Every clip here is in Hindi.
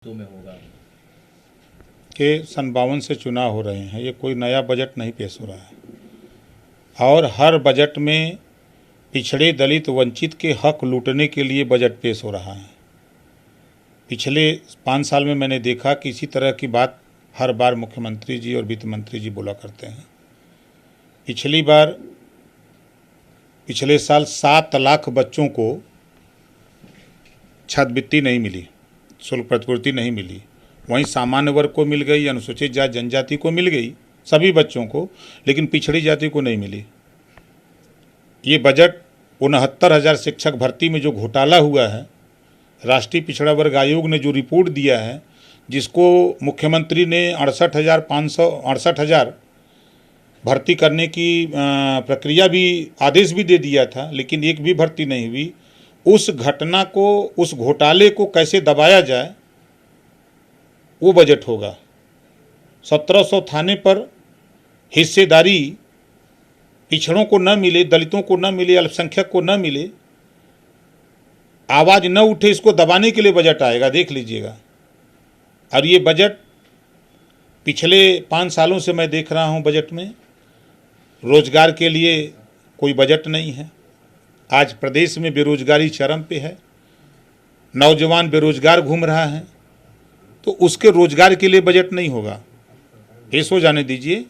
तो में होगा के सन 52 से चुनाव हो रहे हैं। ये कोई नया बजट नहीं पेश हो रहा है और हर बजट में पिछड़े दलित वंचित के हक लूटने के लिए बजट पेश हो रहा है। पिछले 5 साल में मैंने देखा कि इसी तरह की बात हर बार मुख्यमंत्री जी और वित्त मंत्री जी बोला करते हैं। पिछले साल 7 लाख बच्चों को छात्रवृत्ति नहीं मिली, शुल्क प्रतिपूर्ति नहीं मिली। वहीं सामान्य वर्ग को मिल गई, अनुसूचित जाति जनजाति को मिल गई, सभी बच्चों को, लेकिन पिछड़ी जाति को नहीं मिली। ये बजट 69,000 शिक्षक भर्ती में जो घोटाला हुआ है, राष्ट्रीय पिछड़ा वर्ग आयोग ने जो रिपोर्ट दिया है, जिसको मुख्यमंत्री ने 68,000 भर्ती करने की प्रक्रिया भी आदेश भी दे दिया था, लेकिन एक भी भर्ती नहीं हुई। उस घटना को, उस घोटाले को कैसे दबाया जाए, वो बजट होगा। 1700 थाने पर हिस्सेदारी पिछड़ों को न मिले, दलितों को न मिले, अल्पसंख्यक को न मिले, आवाज़ न उठे, इसको दबाने के लिए बजट आएगा, देख लीजिएगा। और ये बजट पिछले 5 सालों से मैं देख रहा हूँ, बजट में रोजगार के लिए कोई बजट नहीं है। आज प्रदेश में बेरोजगारी चरम पे है, नौजवान बेरोजगार घूम रहा है, तो उसके रोजगार के लिए बजट नहीं होगा। पेश हो जाने दीजिए,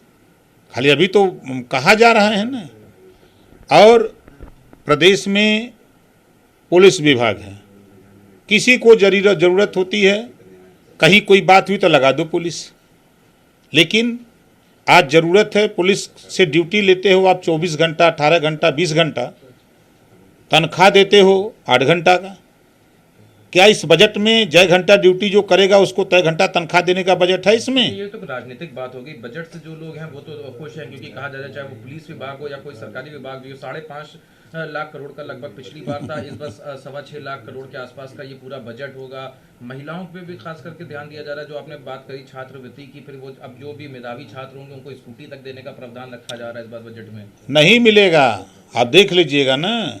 खाली अभी तो कहा जा रहा है ना। और प्रदेश में पुलिस विभाग है, किसी को ज़रूरत होती है, कहीं कोई बात हुई तो लगा दो पुलिस। लेकिन आज ज़रूरत है, पुलिस से ड्यूटी लेते हो आप 24 घंटा, 18 घंटा, 20 घंटा, तनख्वाह देते हो 8 घंटा का। क्या इस बजट में जय घंटा ड्यूटी जो करेगा उसको तय घंटा तनख्वाह देने का बजट है इसमें? ये तो राजनीतिक बात होगी। बजट से जो लोग हैं वो तो खुश हैं, क्योंकि कहा जाए चाहे वो पुलिस विभाग हो या कोई सरकारी विभाग भी हो, 5.5 लाख करोड़ का लगभग पिछली बार था, इस बार 6.25 लाख करोड़ के आसपास का ये पूरा बजट होगा। महिलाओं पे भी खास करके ध्यान दिया जा रहा है। जो आपने बात करी छात्रवृत्ति की, फिर वो अब जो भी मेधावी छात्र होंगे उनको स्कूटी तक देने का प्रावधान रखा जा रहा है इस बार बजट में। नहीं मिलेगा, आप देख लीजिएगा ना।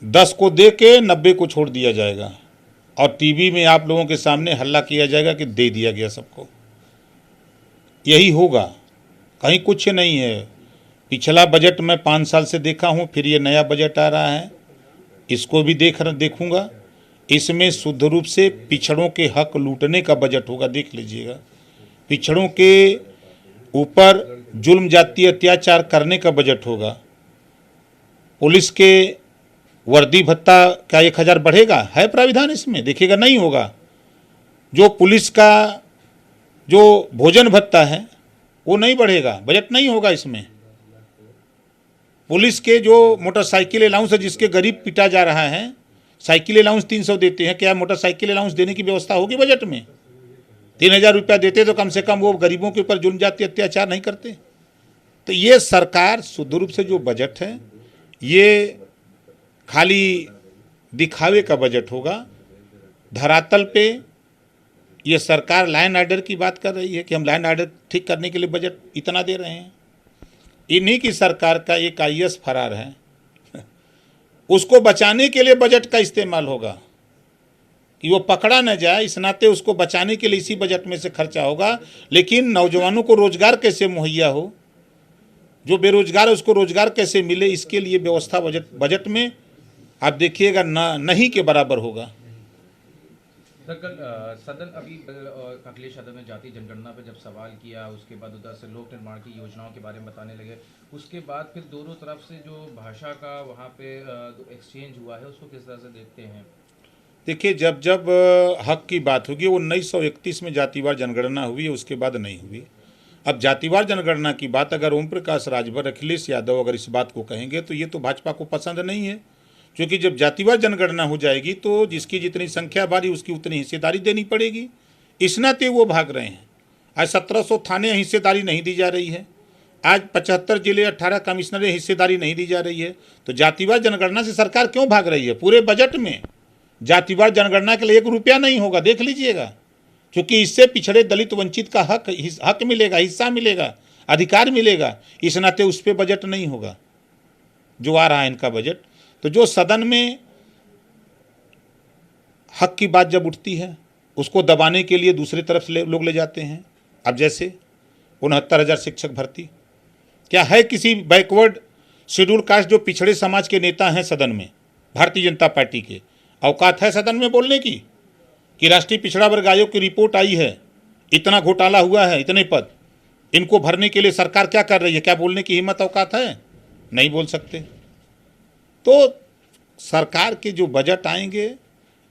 10 को दे के 90 को छोड़ दिया जाएगा और टीवी में आप लोगों के सामने हल्ला किया जाएगा कि दे दिया गया सबको। यही होगा, कहीं कुछ नहीं है। पिछला बजट मैं 5 साल से देखा हूँ, फिर ये नया बजट आ रहा है, इसको भी देखूंगा। इसमें शुद्ध रूप से पिछड़ों के हक लूटने का बजट होगा, देख लीजिएगा। पिछड़ों के ऊपर जुल्म जातीय अत्याचार करने का बजट होगा। पुलिस के वर्दी भत्ता क्या 1,000 बढ़ेगा? है प्राविधान इसमें? देखिएगा, नहीं होगा। जो पुलिस का जो भोजन भत्ता है वो नहीं बढ़ेगा, बजट नहीं होगा इसमें। पुलिस के जो मोटरसाइकिल अलाउंस है, जिसके गरीब पिटा जा रहा है, साइकिल अलाउंस 300 देते हैं, क्या मोटरसाइकिल अलाउंस देने की व्यवस्था होगी बजट में? 3,000 रुपया देते तो कम से कम वो गरीबों के ऊपर जुल्म जातीय अत्याचार नहीं करते। तो ये सरकार शुद्ध रूप से जो बजट है, ये खाली दिखावे का बजट होगा। धरातल पे ये सरकार लाइन ऑर्डर की बात कर रही है कि हम लाइन ऑर्डर ठीक करने के लिए बजट इतना दे रहे हैं। इन्हीं की सरकार का एक IAS फरार है, उसको बचाने के लिए बजट का इस्तेमाल होगा कि वो पकड़ा न जाए, इस नाते उसको बचाने के लिए इसी बजट में से खर्चा होगा। लेकिन नौजवानों को रोजगार कैसे मुहैया हो, जो बेरोजगार है उसको रोजगार कैसे मिले, इसके लिए व्यवस्था बजट में आप देखिएगा नहीं के बराबर होगा। कल सदन अभी अखिलेश यादव ने जातीय जनगणना पर जब सवाल किया, उसके बाद उधर से लोक निर्माण की योजनाओं के बारे में बताने लगे। उसके बाद फिर दोनों तरफ से जो भाषा का वहाँ पे एक्सचेंज हुआ है, उसको किस तरह से देखते हैं? देखिए, जब हक की बात होगी, 1931 में जातिवार जनगणना हुई है, उसके बाद नहीं हुई। अब जातिवार जनगणना की बात अगर ओम प्रकाश राजभर, अखिलेश यादव अगर इस बात को कहेंगे तो ये तो भाजपा को पसंद नहीं है, क्योंकि जब जातिवार जनगणना हो जाएगी तो जिसकी जितनी संख्या भारी उसकी उतनी हिस्सेदारी देनी पड़ेगी। इस नाते वो भाग रहे हैं। आज 1700 थाने हिस्सेदारी नहीं दी जा रही है, आज 75 जिले 18 कमिश्नरें हिस्सेदारी नहीं दी जा रही है। तो जातिवार जनगणना से सरकार क्यों भाग रही है? पूरे बजट में जातिवार जनगणना के लिए 1 रुपया नहीं होगा, देख लीजिएगा, क्योंकि इससे पिछड़े दलित वंचित का हक मिलेगा, हिस्सा मिलेगा, अधिकार मिलेगा। इस नाते उस पर बजट नहीं होगा जो आ रहा है इनका बजट। तो जो सदन में हक की बात जब उठती है उसको दबाने के लिए दूसरी तरफ से लोग ले जाते हैं। अब जैसे 69,000 शिक्षक भर्ती, क्या है किसी बैकवर्ड शेड्यूल कास्ट जो पिछड़े समाज के नेता हैं सदन में, भारतीय जनता पार्टी के, औकात है सदन में बोलने की कि राष्ट्रीय पिछड़ा वर्ग आयोग की रिपोर्ट आई है, इतना घोटाला हुआ है, इतने पद, इनको भरने के लिए सरकार क्या कर रही है, क्या बोलने की हिम्मत औकात है? नहीं बोल सकते। तो सरकार के जो बजट आएंगे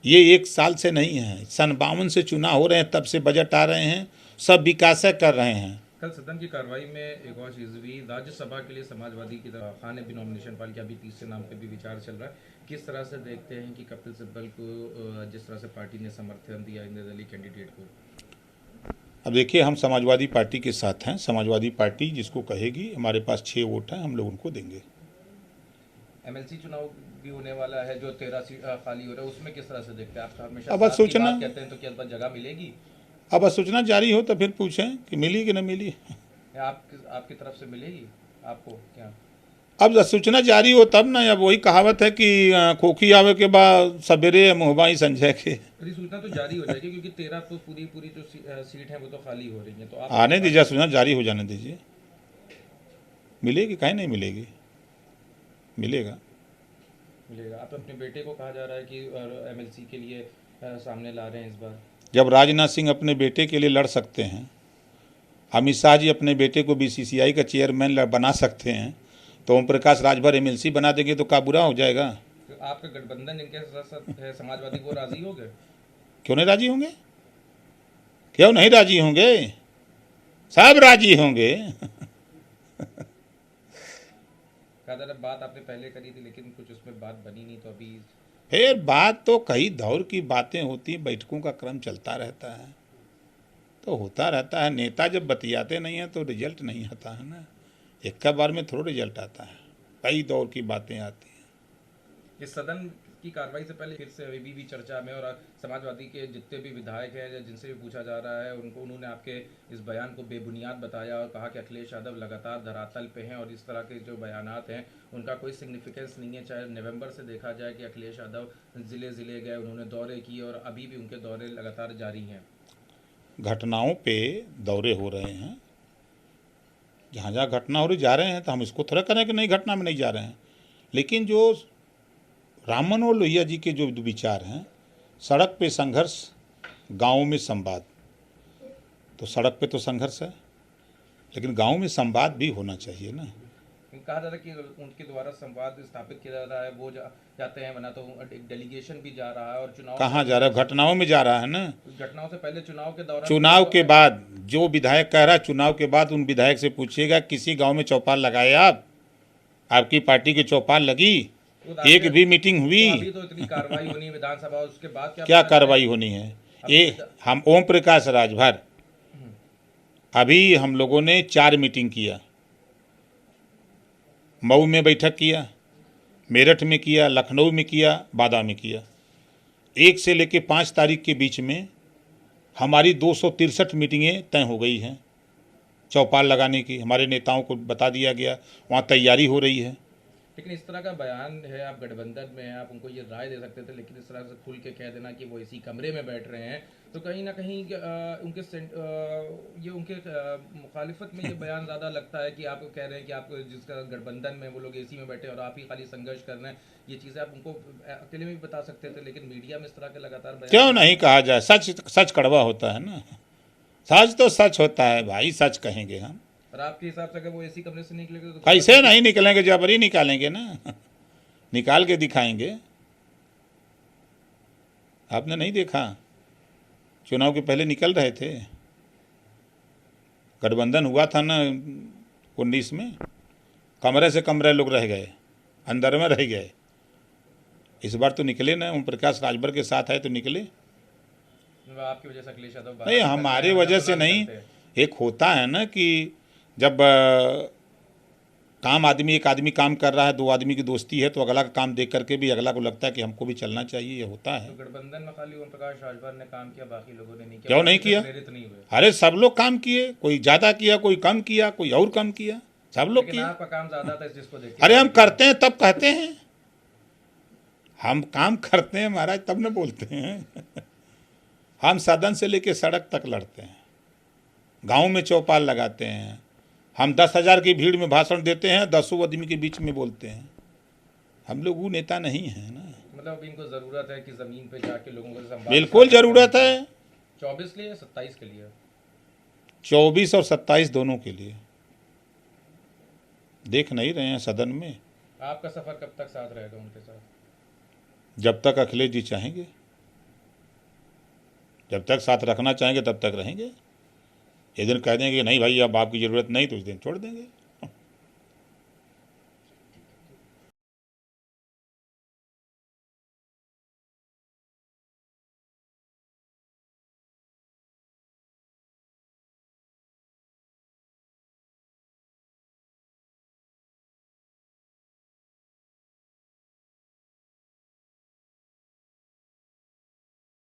ये 1 साल से नहीं है, 52 से चुनाव हो रहे हैं, तब से बजट आ रहे हैं, सब विकास कर रहे हैं। कल सदन की कार्रवाई में एक और चीज़ हुई, राज्यसभा के लिए समाजवादी की तरफ खान ने भी नॉमिनेशन फाइल किया, अभी तीसरे नाम पे भी विचार चल रहा है। किस तरह से देखते हैं कि कपिल सिब्बल को जिस तरह से पार्टी ने समर्थन दिया निर्दलीय कैंडिडेट को? अब देखिए, हम समाजवादी पार्टी के साथ हैं, समाजवादी पार्टी जिसको कहेगी, हमारे पास 6 वोट हैं, हम लोग उनको देंगे। एमएलसी चुनाव भी होने वाला है, जो 13 सीट खाली हो रहा है, उसमें किस तरह से देखते हैं? आप हमेशा अब सूचना कहते हैं, तो क्या इस बार जगह मिलेगी? अब सूचना जारी हो तो फिर पूछें कि मिली कि न मिली। आपकी तरफ से मिलेगी आपको क्या? अब सूचना जारी हो तब ना। अब वही कहावत है कि खोखी आवे के बाद सवेरे मुहबाई संजय के। सूचना तो जारी हो जाएगी, क्योंकि 13 तो पूरी जो सीट है वो तो खाली हो रही है, तो आप आने दीजिए, सूचना जारी हो जाने दीजिए, मिलेगी, काहे नहीं मिलेगी, मिलेगा। आप अपने बेटे को कहा जा रहा है कि एमएलसी के लिए सामने ला रहे हैं इस बार। जब राजनाथ सिंह अपने बेटे के लिए लड़ सकते हैं, अमित शाह जी अपने बेटे को बीसीसीआई का चेयरमैन बना सकते हैं, तो ओम प्रकाश राजभर एमएलसी बना देंगे तो क्या बुरा हो जाएगा? तो आपका गठबंधन जिनके साथ है समाजवादी, वो राजी हो गए? क्यों नहीं राजी होंगे? क्यों नहीं राजी होंगे? सब राजी होंगे। बात आपने पहले करी थी, लेकिन कुछ उसमें बात बनी नहीं, तो अभी फिर बात तो कई दौर की बातें होती, बैठकों का क्रम चलता रहता है, तो होता रहता है। नेता जब बतियाते नहीं हैं तो रिजल्ट नहीं आता है ना, एक का बार में थोड़ा रिजल्ट आता है, कई दौर की बातें आती हैं। इस सदन की कार्रवाई से पहले फिर से अभी भी चर्चा में, और समाजवादी के जितने भी विधायक हैं जिनसे भी पूछा जा रहा है, उन्होंने आपके इस बयान को बेबुनियाद बताया और कहा कि अखिलेश यादव लगातार धरातल पे हैं और इस तरह के जो बयानात हैं उनका कोई सिग्निफिकेंस नहीं है। चाहे नवंबर से देखा जाए कि अखिलेश यादव ज़िले गए, उन्होंने दौरे किए और अभी भी उनके दौरे लगातार जारी हैं। घटनाओं पे दौरे हो रहे हैं, जहाँ जहाँ घटना हो रही जा रहे हैं, तो हम इसको थोड़ा करें कि नहीं घटना में नहीं जा रहे हैं। लेकिन जो राम मनोहर लोहिया जी के जो विचार हैं, सड़क पे संघर्ष, गाँव में संवाद, तो सड़क पे तो संघर्ष है, लेकिन गाँव में संवाद भी होना चाहिए ना। कहा जा रहा है कि उनके द्वारा संवाद स्थापित किया जा रहा है, वो जाते हैं, बना तो एक डेलीगेशन भी जा रहा है, और चुनाव कहाँ जा रहा है? घटनाओं में जा रहा है ना। घटनाओं से पहले चुनाव के दौरान, चुनाव के बाद जो विधायक कह रहा है, चुनाव के बाद उन विधायक से पूछिएगा किसी गांव में चौपाल लगाए आपकी पार्टी की चौपाल लगी? एक भी मीटिंग हुई? तो अभी तो इतनी कार्रवाई होनी है विधानसभा, उसके बाद क्या कार्रवाई होनी है? ये हम ओम प्रकाश राजभर, अभी हम लोगों ने 4 मीटिंग किया, मऊ में बैठक किया, मेरठ में किया, लखनऊ में किया, बादा में किया। 1 से लेकर 5 तारीख के बीच में हमारी 263 मीटिंगें तय हो गई हैं चौपाल लगाने की। हमारे नेताओं को बता दिया गया, वहाँ तैयारी हो रही है। लेकिन इस तरह का बयान है, आप गठबंधन में हैं, आप उनको ये राय दे सकते थे, लेकिन इस तरह से खुल के कह देना कि वो इसी कमरे में बैठ रहे हैं, तो कहीं ना कहीं उनके मुखालिफत में ये बयान ज़्यादा लगता है कि आप कह रहे हैं कि आप जिसका गठबंधन में वो लोग एसी में बैठे और आप ही खाली संघर्ष कर रहे हैं। ये चीज़ें आप उनको अकेले में भी बता सकते थे, लेकिन मीडिया में इस तरह के लगातार बयान क्यों नहीं कहा जाए? सच कड़वा होता है ना, सच तो सच होता है भाई, सच कहेंगे हम। और आपके हिसाब से अगर वो एसी कमरे से निकलेंगे तो कैसे नहीं निकलेंगे? जबरी निकालेंगे ना, निकाल के दिखाएंगे। आपने नहीं देखा, चुनाव के पहले निकल रहे थे, गठबंधन हुआ था ना 19 में, कमरे से कमरे लोग रह गए, अंदर में रह गए। इस बार तो निकले ना, ओम प्रकाश राजभर के साथ है तो निकले। आपकी वजह से अखिलेश यादव नहीं, हमारे वजह से नहीं। एक होता है ना कि जब एक आदमी काम कर रहा है, 2 आदमी की दोस्ती है, तो अगला का काम देख करके भी अगला को लगता है कि हमको भी चलना चाहिए, ये होता है। तो गठबंधन में खाली ओम प्रकाश राजभर ने काम किया, बाकी लोगों ने नहीं किया? क्यों नहीं किया? प्रेरित नहीं हुए? अरे सब लोग काम किए, कोई ज़्यादा किया, कोई कम किया, कोई और कम किया, सब लोग किया। आपका काम ज़्यादा था जिसको देख। अरे हम करते हैं तब कहते हैं, हम काम करते हैं महाराज तब न बोलते हैं। हम सदन से लेके सड़क तक लड़ते हैं, गांव में चौपाल लगाते हैं, हम 10,000 की भीड़ में भाषण देते हैं, 10 आदमी के बीच में बोलते हैं। हम लोग वो नेता नहीं हैं ना। मतलब अब इनको जरूरत है कि जमीन पे जाके लोगों को संवाद। बिल्कुल ज़रूरत है। 24 के लिए या 27 के लिए? 24 और 27 दोनों के लिए। देख नहीं रहे हैं सदन में। आपका सफर कब तक साथ रहेगा उनके साथ? जब तक अखिलेश जी चाहेंगे, जब तक साथ रखना चाहेंगे तब तक रहेंगे। एक दिन कह देंगे कि नहीं भाई अब आपकी ज़रूरत नहीं, तो उस दिन छोड़ देंगे।